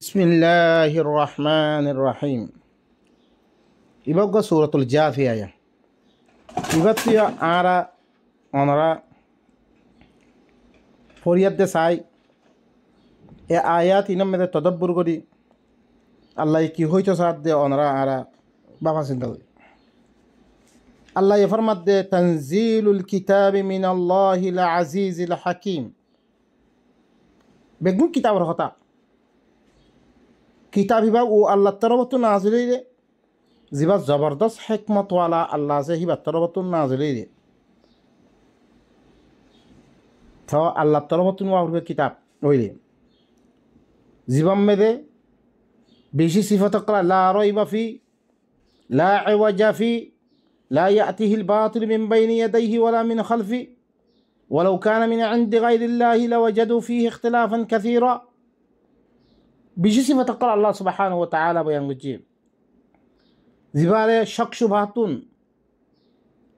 বিসমিল্লাহির রহমানির রহিম। ইবগ্গ সূরাতুল জাথিয়া ইবাতিয়া আরা অনরা ফরিয়াদে সাই এ আয়াত ইনম মেদে তদব্বুর করি আল্লাহ কি হইতো সাদ দে অনরা আরা বাবা চিন্তা করি আল্লাহ ফরমাত দে তানজিলুল কিতাবি মিনাল্লাহিল আজিজিল হাকিম। বেগুন কিতাবের কথা কিতাব হিবা ও আল্লাহ তরবত নাজিলে রে জিবা জবরদস্ত হেকমতওয়ালা আল্লাহ আছে হিবা তরবত নাজিলে রে তো আল্লাহ তরবত ওয়াহরবে কিতাব ওইরে জীবন মেদে বেশি সিফত করা লা রাইবা ফি লা ইওয়াজা ফি লা ইয়াতিহিল বাতিল মিন বাইনি ইয়াদাইহি ওয়ালা মিন খালফি ওয়ালাউ কানা মিন ইনদি গায়রিল্লাহি লাওয়াজাদু ফিহি ইখতিলাফান কাসীরা। বেশি সিফত করা আল্লাহ সুবহানাহু ওয়া তাআলা বয়ান করছে জিবারে শক শুভাতুন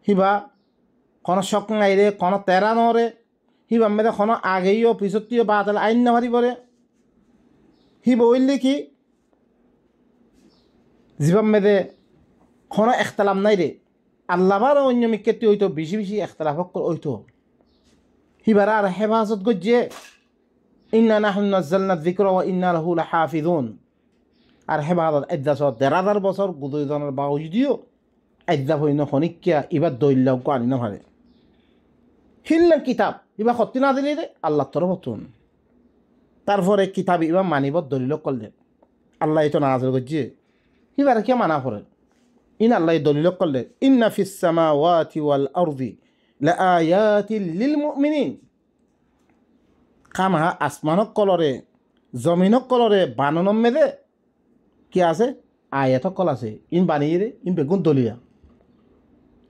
হিবা কোনো শক নাই রে কোনো তেরা নরে হিবা মেদে কোনো আগেইও পিছতীয় বাতিল আইন না ভারি পরে হিবা ওইলে কি জীবন মেদে কোনো এখতলাফ নাই রে আল্লাহবার অন্য মিকেতি হইতো বেশি বেশি এখতলাফ হইতো হিবার আর হেফাজত করছে ইন্না নাহনু নাযালনা যিকরা ওয়া ইন্না লাহু লাহাফিযুন। আর হেফাজত এদাস ১,৫০০ বছর গুদইজনের বাউজুদিও এদা হইন খনিকিয়া এবার দৈল্য আনি না ভারে হিল্লা কিতাব এবার সত্যি না দিলে রে আল্লাহ তরফতুন তারপরে কিতাব এবার মানিব দলিল করলে আল্লাহ তো নাযিল করছে এবার কে মানা করে ইন আল্লাহ দলিল করলে ইন্না ফিস সামাওয়াতি ওয়াল আরদি লাআয়াতিল লিল মুমিনিন। কামা আসমানক কলরে জমিনক কলরে বানানোর মেদে কি আছে আয়াত কল আছে ইন বানিয়ে রে ইন বেগুন দলিয়া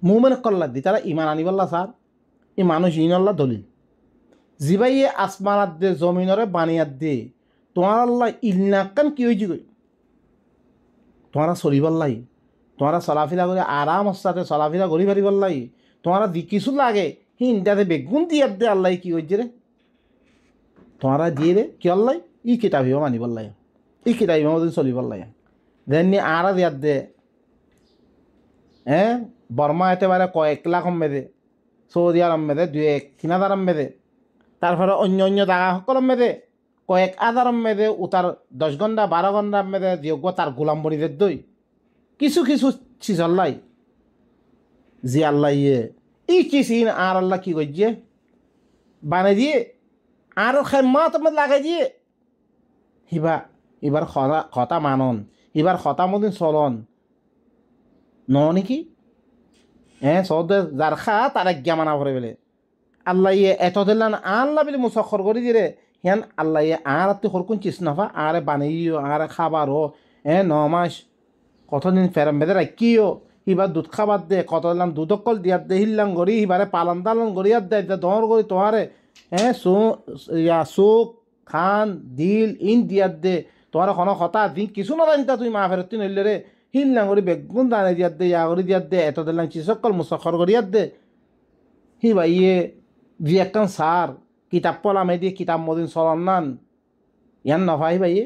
মুমেন কল্লা দি তারা ইমান আনিবাল্লা সার ই মানুষ ইনল্লা দলিল জিবাইয়ে আসমানাত দে জমিনরে বানিয়াত দে তোমার আল্লাহ ইলনাকান কি হয়েছি গই তোমারা চলিবাল্লাই তোমারা চলাফিরা করে আরাম সাথে চলাফিরা করি পারিবাল্লাই তোমারা দি কিছু লাগে হি ইন্টাতে বেগুন দিয়াত দে আল্লাহ কি হয়েছে রে তোমারা দিয়ে রে কি আল্লাহ ই কিতাব হিবা মানিবাল্লাই ই কিতাব হিবা মদিন চলিবাল্লাই দেননি আরা দিয়াত দে বর্মা এতেবারে কয়েক লাখ মেদে সৌদি আরব মেদে 2-3,000 মেদে তারপরে অন্য অন্য জায়গা সকল মেদে কয়েক হাজার মেদে ও তার 10 ঘন্টা 12 ঘন্টা মেদে যোগ্য তার গোলাম বড়িদের দই কিছু কিছু চিজল্লাই জি আল্লাহ ইয়ে ই চিন আর আল্লাহ কি করছে বানে দিয়ে আর খেমাত লাগাই দিয়ে হিবা এবার কথা মানন এবার কথা মদিন চলন ন নাকি সৌদে যার খা তার আজ্ঞা মানা ভরে বেলে আল্লাহ ইয়ে এত দিলান আল্লাহ বলে মুসখর করে দিয়ে হেন আল্লাহ ইয়ে আর তুই হরকুন চিস নাফা আরে বানাইও আর খাবার হো 9 মাস কতদিন ফেরাম বেঁধে রাখিও এবার দুধ খাবার দে কত দিলাম দুধ কল দিয়ার দে হিল্লাম গড়ি এবারে পালন তালন গড়িয়ার দে দর করি তোমারে চোখ খান দিল ইন দিয়ার দে তোমার কোনো কথা দিন কিছু না জানিতা তুই মা ফেরত নইলে রে হিল্লাম করি বেগুন দানে দিয়ার দে ইয়া করি দিয়ার দে এত দিলাম চিসকল মুসখর করিয়ার দে হি ভাইয়ে যে একখান সার কিতাব পলামে দিয়ে কিতাব মদিন চলন নান ইয়ান নভাই ভাইয়ে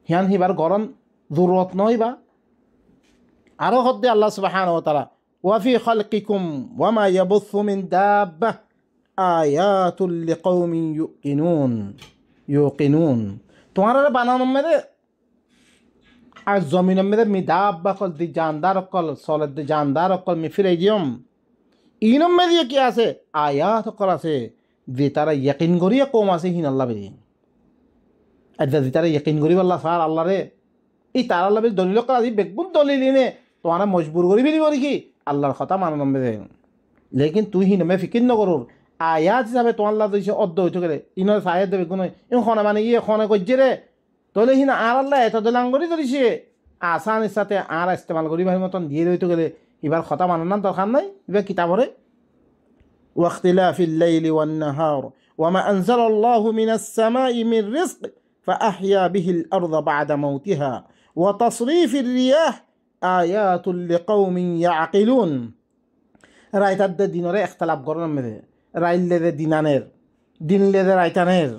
হিয়ান হিবার গরম জরুরত নইবা আরো হদ্দে আল্লাহ সুবহানাহু ওয়া তাআলা ওয়া ফি খালকিকুম ওয়া মা ইয়াবুসু মিন দাব্বাহ আয়াতুল লিকাওমিন ইউকিনুন তোমার বানানো মেরে আর জমিন মেরে মি দাব্বা কল দি জানদার কল সলেদ দি জানদার কল মি ফিরে দিয়ম ইনম মেরে কি আছে আয়াত কল আছে যে তারা ইয়াকিন করিয়া কম আছে হিন আল্লাহ বেরিয়ে আর যে তারা ইয়াকিন করি আল্লাহ সার আল্লাহ রে এই তার আল্লাহ বেরি দলিল করা দি বেগুন দলিল এনে তোমার মজবুর করি বেরি করি কি আল্লাহর কথা মানো মেরে লেকিন তুই হিন মে ফিকির নকরুর আয়াত হিসাবে তোমার আল্লাহ দিয়েছে অর্ধ হইতে গেলে ইনর সাহেব দেবে কোনো ইনে মানে ইয়ে খনে করছে রে তাহলে হিন আর আল্লাহ এত দলাং করি ধরিছে আসানির সাথে আর ইস্তেমাল করি ভাই মতন দিয়ে হইতে গেলে এবার কথা মানার দরকার নাই এবার কিতাবরে ওয়াখতিলাফিল লাইলি ওয়ান নাহার ওয়া মা আনজালাল্লাহু মিনাস সামাই মির রিজক ফাআহইয়া বিহিল আরদা বা'দা মাউতিহা ওয়া তাসরিফির রিয়াহ আয়াতুল লিকাওমিন ইয়াকিলুন। রাইতার দিনরে ইখতিলাফ করার মেরে রাইল লেদে দিনানের দিন লেদে রাইতানের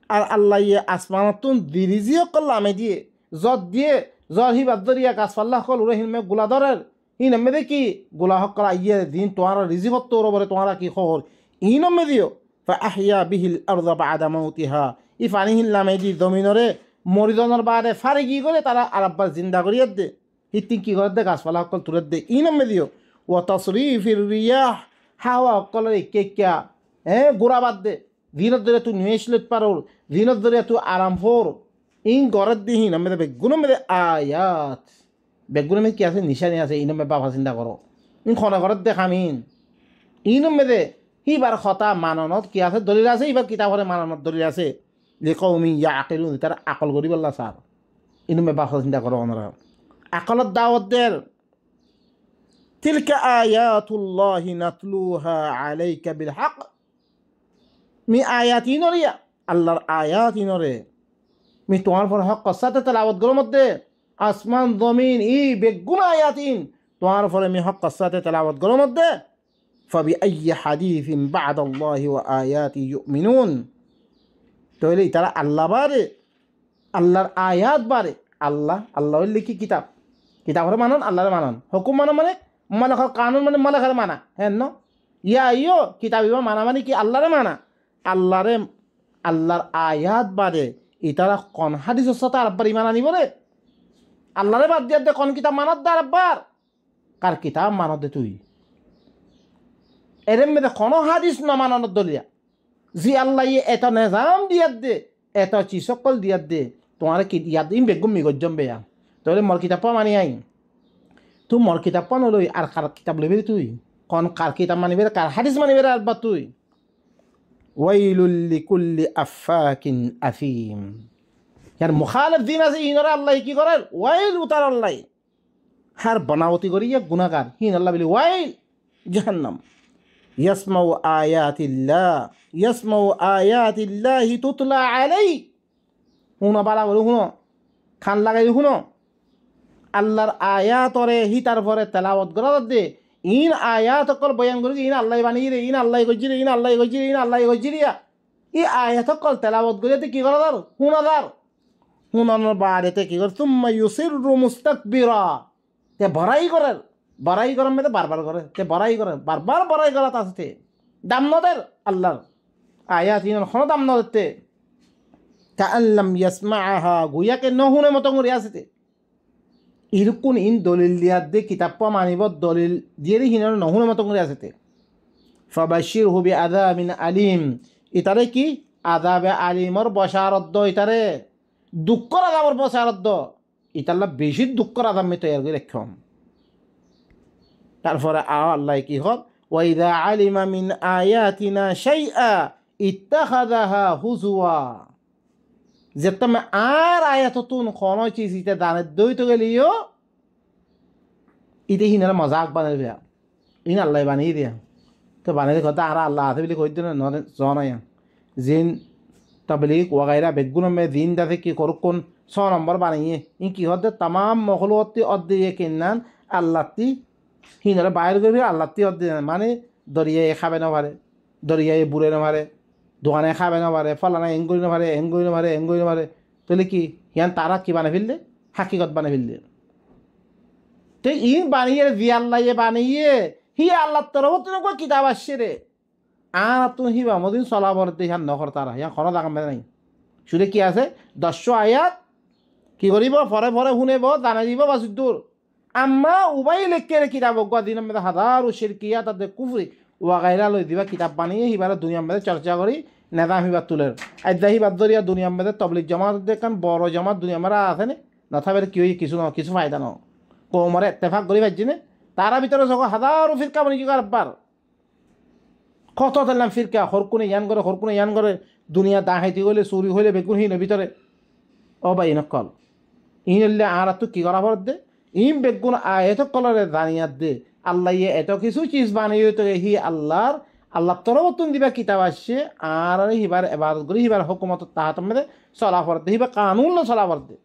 আর আল্লাহ ইয়ে আসমানতুন দিরিজিও করলাম দিয়ে জত দিয়ে জ্বর হি বাদরিয়া গাছপাল্লা সকল উড়ে হিনমে গোলা ধরের হিনমে দেখি গোলা সকল ইয়ে দিন তোমার রিজিকত ওর তোমার কি খবর ইনমে দিও আহিয়া বিহিল আরদা বাদা মাউতিহা ই ফানি হিনলামে দি জমিনরে মরিজনের বাদে ফারে কি করে তারা আরাব্বার জিন্দা করিয়ে দে হিতি কি করে দে গাছপালা সকল তুলে দে ইনমে দিও ও তসরিফির রিয়াহ হাওয়া সকলের কেকিয়া গোড়া বাদ দে দিনত ধরে তুই নিয়েছিলত পারোর দিনত ধরে তুই আরাম হর ইন গরত দিহীন আমি বেগুনো মেরে আয়াত বেগুনো মেয়ে কি আছে নিশানি আছে ইনমে বাবা চিন্তা করো ইন খনা ঘরত দেখামিন ইনম মেদে হিবার খতা মাননত কি আছে দলিল আছে এবার কিতাবরে মাননত দলিল আছে লিকৌমি ইয়া আকিলু তার আকল করি বললা স্যার ইনমে বাবা চিন্তা করো ওনারা আকলত দাওয়াত দের তিলকা আয়াতুল্লাহি নাতলুহা আলাইকা বিল হক মি আয়াত ইনরিয়া আল্লাহর আয়াত ইনরে মি তোমার পর হক কসাতে তেলাওয়াত গর মধ্যে আসমান জমিন ই বেগুন আয়াতিন তোমার পরে মি হক কসাতে তেলাওয়াত গর মধ্যে ফাবি আইয়ি হাদিসিন বা'দাল্লাহি ওয়া আয়াতি ইউমিনুন তাহলে তারা আল্লাহ বারে আল্লাহর আয়াত বারে আল্লাহ লিখি কিতাব কিতাবরে মানন আল্লাহরে মানন হুকুম মানো মানে মালাকার কানুন মানে মালাকার মানা হ্যাঁ ন ইয়া ইয়ো কিতাব মানা মানে কি আল্লাহরে মানা আল্লাহর আয়াত বাদে ইতারা কন হাদিসের সাথে আরব্বার ইমান আনিব রে আল্লাহরে বাদ দিয়ে দে কন কিতাব মানত দে আরব্বার কার কিতাব মানত দে তুই এরম মেয়েদের কোনো হাদিস না মানানোর দলিয়া জি আল্লাহ ইয়ে এত নেজাম দিয়াত দে এত চিসকল দিয়াত দে তোমার কি ইয়াদ ইম বেগুম মিগজ্জম বেয়া তাহলে মর কিতাব মানি আই তুই মর কিতাব নলই আর কার কিতাব লবি তুই কন কার কিতাব মানিবে কার হাদিস মানিবে আরব্বার তুই ওয়াইলুল লিকুল্লি আফাকিন আফিম ইয়ার মুখালিফ দিন আছে ইনরা আল্লাহ কি করে ওয়াইল উতার আল্লাহ হার বনাবতি করি ইয়া গুনাহগার হিন আল্লাহ বলি ওয়াইল জাহান্নাম ইয়াসমাউ আয়াতিল্লাহি তুতলা আলাই হুনো বালা বলে হুনো খান লাগাই হুনো আল্লাহর আয়াতরে হি তারপরে তেলাওয়াত করা দে ইন আয়াত অকল বয়ান করি ইন আল্লাহ বানিয়ে রে ইন আল্লাহ গজিরে ইন আল্লাহ গজিরে ইন আল্লাহ গজিরিয়া ই আয়াত অকল তেলাওয়াত করিতে কি করা দার হুনাদার হুনানোর বাড়িতে কি করে তুম্মা ইউসিররু মুস্তাকবিরা তে বড়াই করেন মেয়েতে বারবার করে তে বড়াই করে বারবার বড়াই করা তার সাথে দাম নদের আল্লাহর আয়াত ইন কোনো দাম নদতে কাআল্লাম ইয়াসমাআহা গুয়াকে নহুনে মতো করে আসতে ইরকুন ইন দলিল দিয়ার দে কিতাব পা মানিব দলিল দিয়ে হিনার নহুনে মতো করে আসতে ফাবাশির হুবি আযাবিন আলিম ইতারে কি আযাবে আলিমর বশারত ইতারে দুঃখর আযাবর বশারত ইতাল্লা বেশি দুঃখর আযাব মে তৈরি করে রাখম তারপরে আল্লাহ কি হল ওয়াইদা আলিমা মিন আয়াতিনা শাইআ ইত্তাখাযাহা হুজুয়া যে তুমি আর আয়াততুন কোনো চিজ ইতে দানে দইতে গেলিও ইতে হিনার মজাক বানাই দেয়া ইন আল্লাহ বানিয়ে দিয়া তো বানিয়ে কথা আর আল্লাহ আছে বলে কই দিন জনাই জিন তাবলিগ ওয়াগাইরা বেগুন মে দিন দাতে কি করুক কোন 6 নম্বর বানিয়ে ইন কি হতে तमाम মখলুকতি অদ্দিয়ে কিনান আল্লাহতি হিনারে বাইরে করে আল্লাহতি অদ্দিয়ে মানে দরিয়ায় খাবে না পারে দরিয়ায় বুড়ে না পারে দোকানে খাবে না পারে ফলানা এঙ্গুই না পারে তাহলে কি হিয়ান তারা কি বানিয়ে ফেললে হাকিকত বানিয়ে ফেললে তো ইন বানিয়ে জি আল্লাহ বানিয়ে হি আল্লাহ তরফ তুমি কিতাব আসছে রে আর তুমি হিবা মদিন চলাবর হিয়ান নকর তারা হিয়ান খরচ আগাম নাই শুধু কি আছে 10 আয়াত কি করিব পরে শুনেব জানাই দিব বা দূর আম্মা উবাই লেখকে কিতাব দিন মেয়েদের হাজারো শিরকিয়া তাদের কুফরি ওয়াগাইরা লই দিবা কিতাব বানিয়ে হিবার দুনিয়ার মধ্যে চর্চা করি নেতা হিবার তুলের আদ্যা হিবার ধরিয়া দুনিয়ার মধ্যে তবলিক জমাত দেখান বড় জমাত দুনিয়া মারা আছে নে নথাবের কি কিছু ফায়দা ন কোমরে এত্তেফাক করি পাইছি নে তারা ভিতরে যখন হাজারো ফিরকা বানি কি আরবার কত তেলাম ফিরকা হরকুনে ইয়ান করে দুনিয়া দাহাইতি হইলে চুরি হইলে বেগুন হিন ভিতরে ও বা ইনকল ইনলে আর তো কি করা পর দে ইম বেগুন এত কলরে দানিয়াত দে আল্লাহ এত কিছু চিজ বানিয়ে তো হি আল্লাহ তরফতুন দিবা কিতাব আসছে আর হিবার এবার করে হিবার হুকুমত তাহাত মধ্যে চলা পড়তে হিবা কানুন চলা পড়তে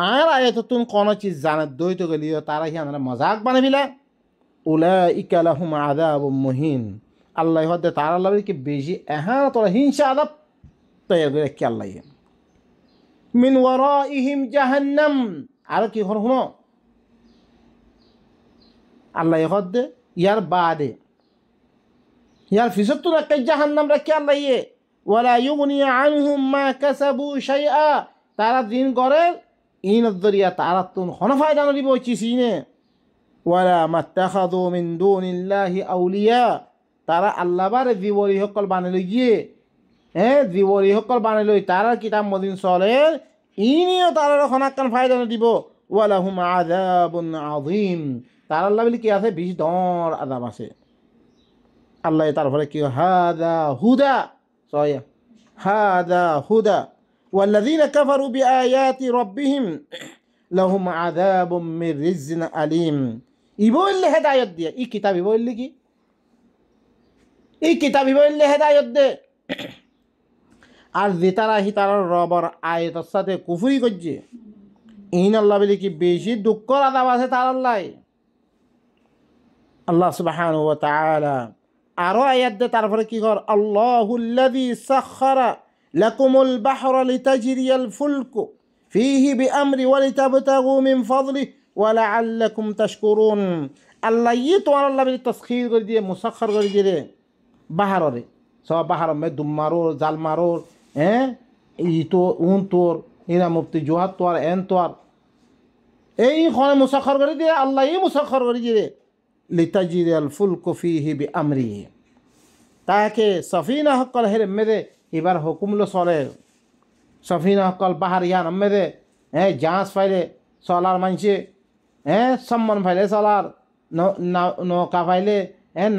আর আয়াতুন কোন চিজ জানে দইত গেলিও তারা হি আমরা মজাক বানাবিলা উলাইকা লাহুম আযাবুম মুহিন আল্লাহ হদে তারা লাগবে কি বেশি এহা তোরা হিংসা আযাব তৈরি করে রেখে আল্লাহ মিন ওয়ারাইহিম জাহান্নাম আর কি শুনো আল্লাহ দে ইয়ার বাদে ইয়ার ফিসত তো একটা জাহান্নাম রেখে আল্লাহ ওয়ালা ইউগনি আনহুম মা কাসাবু শাইআ তারা দিন করে ইন দরিয়া তারা তুন হন ফায়দা নদিব চিসিনে ওয়ালা মাত্তাখাযু মিন দুনিল্লাহি আউলিয়া তারা আল্লাহ বারে দিবরি সকল বানাই গিয়ে দিবরি সকল বানাই লই তারা কিতাব মদিন চলে ইনিও তারা হনাক্কান ফায়দা নদিব ওয়ালাহুম আযাবুন আযীম তার আল্লাহ বলি কি আছে বিষ দর আযাব আছে আল্লাহ তারপরে কি হাদা হুদা সয়া হাদা হুদা والذين كفروا بآيات ربهم لهم عذاب من رجز أليم ইবইল্লে হেদায়েত দিয়ে এই কিতাব ইবইল্লে কি এই কিতাব ইবইল্লে হেদায়েত দে আর যেতারা হিতারার রবর আয়াতের সাথে কুফরি করছে ইন আল্লাহ বলি কি বেশি দুঃখ আযাব আছে তার আল্লাহ আল্লাহ সুবহানাহু ওয়া তাআলা আরো আয়াত দে তারপরে কি কর আল্লাহুল্লাযী সাখখারা লাকুমুল বাহরা লিতাজরিয়াল ফুলকু ফীহি বিআমরি ওয়া লিতাবতাগু মিন ফাদলিহি ওয়া লাআল্লাকুম তাশকুরুন আল্লাহ তোমার আল্লাহ বলি তাসখীর করে দিয়ে মুসাখখার করে দিয়ে বাহারে সব বাহার মে দুম মারো জাল মারো ই তো উন তোর ইনা মুফতি জোহার তোর এন তোর এই খনে মুসাখখার করে দিয়ে আল্লাহ মুসাখখার করে দিয়ে লিতাজরিয়াল ফুলকু ফীহি বিআমরিহি তাকে সফিনা হকল হেরে মেদে এবার হুকুমলো চলে সফিনা হকল বাহার ইয়ান মেদে জাহাজ ফাইলে চলার মানছে সম্মান ফাইলে চলার নৌকা ফাইলে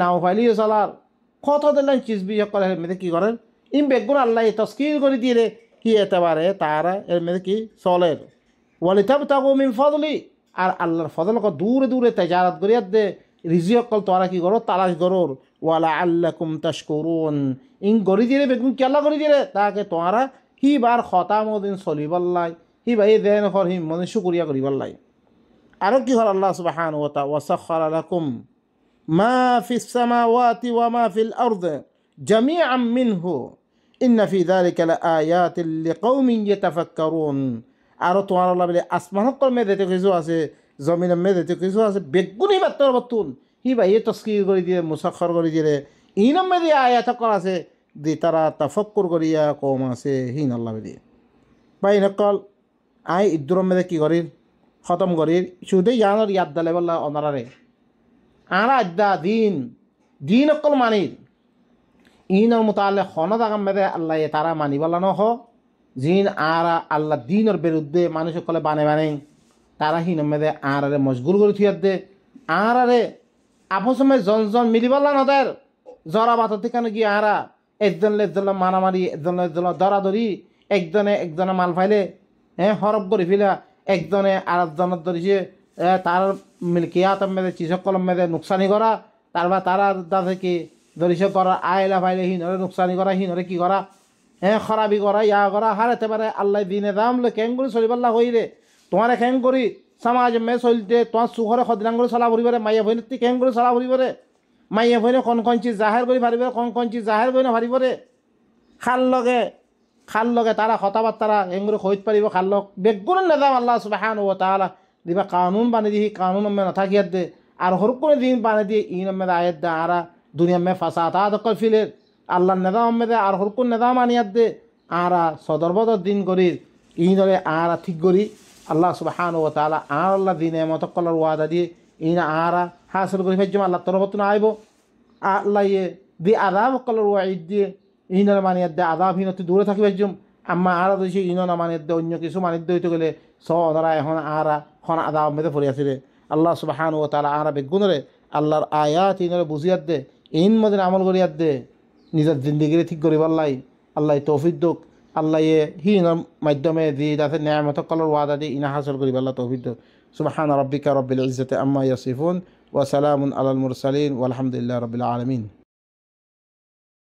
নাও ফাইলেও চলার কত দিলেন চিজবি হকল হেরে মেদে কি করেন ইম বেগুন আল্লাহ তস্কির করে দিয়ে কি এতে পারে তারা এর মেদে কি চলে ওয়ালিতাবতাগু মিন ফাদলি আর আল্লাহর ফজলকে দূরে দূরে তেজারত করিয়া দে রিজি অকল তোরা কি করো তালাশ করোর ওয়ালা আল্লাকুম তাশকুরুন ইন গড়ি দিয়ে বেগুন কেলা করে দিয়ে তাকে তোরা হি বার খতামদিন চলিবল্লাই হি ভাই দেন হর হি মনে শুকরিয়া করিবল্লাই আরো কি হল আল্লাহ সুবহানাহু ওয়া তাআলা ওয়াসাখখারা লাকুম মা ফিস সামাওয়াতি ওয়া মা ফিল আরদি জামিআন মিনহু ইন্না ফি যালিকা লাআয়াতিন লিকাউমিন ইয়াতাফাক্কারুন আরো তোমার আল্লাহ বলে আসমান হকল মেদেতে কিছু আছে জমিনের মেদেতে কিছু আছে বেগুনি বাত্তর বতুন হি ভাই তস্কির করে দিয়ে মুসাখখার করে দিয়ে ইনম মেদে আয়াত কর আছে দি তারা তাফাক্কুর করিয়া কম আছে হিন আল্লাহ দিয়ে ভাই নকল আই ইদ্দুরম মেদে কি করির খতম করির শুধু ইয়ানোর ইয়াদ দালে বললা অনারারে আরা আদ্দা দিন অকল মানির ইনর মোতালে খনদ আগাম মেদে আল্লাহ তারা মানি বলা নহ জিন আরা আল্লাহ দিনের বিরুদ্ধে মানুষ সকলে বানে তারা হিনম মেদে আরারে মশগুল করে থুয়ার দে আরারে আপসমে জন মিলিবল্লা নদের জরা বাতর থেকে গিয়ে আরা একজন মারামারি একজন দরাদরি একজনে মাল ফাইলে হরফ করে ফেলা একজনে আর একজনের ধরিছে তার মিলকিয়াত মেদে চিসক কলম মেদে নুকসানি করা তারপর তারা দাদা কি ধরিছে করা আয়লা ফাইলে হিনরে নুকসানি করা হিনরে কি করা খরাবি করা ইয়া করা হারাতে পারে আল্লাহ দিনে দাম লে কেন করে চলিবাল্লা হইরে তোমার কেন করি সমাজ মে চলতে তোমার সুখরে সদিনাং করে চলা ফুরিবরে মাইয়া ভৈনতি কেন করে চলা ফুরিবরে মাইয়া ভৈনে কন চিজ জাহের করে ফারিবরে কন চিজ জাহের করে ফারিবরে খাল লগে তারা কথাবার্তারা এঙ্গুলো হইত পারিব খাল লগ বেগুন নেদাম আল্লাহ সুবহানাহু ওয়া তাআলা দিবা কানুন বানি দি কানুন মে নাথাকিয়াত দে আর হর কোনো দিন বানি দিয়ে ইন মে আয়াত দে আরা দুনিয়া মে ফাসাদ কল ফিলে আল্লাহ নেদাম মে দে আর হর কোন নেদাম আনিয়াত দে আরা সদরবদর দিন করি ইনরে আরা ঠিক করি আল্লাহ সুবহানাহু ওয়া তাআলা আর আল্লাহ দিনে মতকলার ওয়াদা দিয়ে ইনা আরা হাসিল করে ফেজম আল্লাহ তরফত না আইব আল্লাহ দি আযাব কলার ওয়াইদ দিয়ে ইনার মানিয়াত দে আযাব হিনতে দূরে থাকি ফেজম আম্মা আরা দিছে ইনা না মানিয়াত দে অন্য কিছু মানিত হইতে গেলে স ওনারা এখন আরা খন আযাব মেতে পড়ে আছে রে আল্লাহ সুবহানাহু ওয়া তাআলা আরা বেগুনরে আল্লাহর আয়াত ইনরে বুঝিয়াত দে ইন মদিন আমল করিয়াত দে নিজের জিন্দেগিরে ঠিক করিবার লাই আল্লাহ তৌফিক দুক আল্লাহ হিনর মাধ্যমে দি যাতে নিয়ামত কলর ওয়াদা দিয়ে ইনা হাসিল করিব আল্লাহ তৌফিক দুক সুবহান রাব্বিকা রাব্বিল ইজ্জাতি আম্মা ইয়াসিফুন ওয়া সালামুন আলাল মুরসালিন ওয়ালহামদুলিল্লাহি রাব্বিল আলামিন।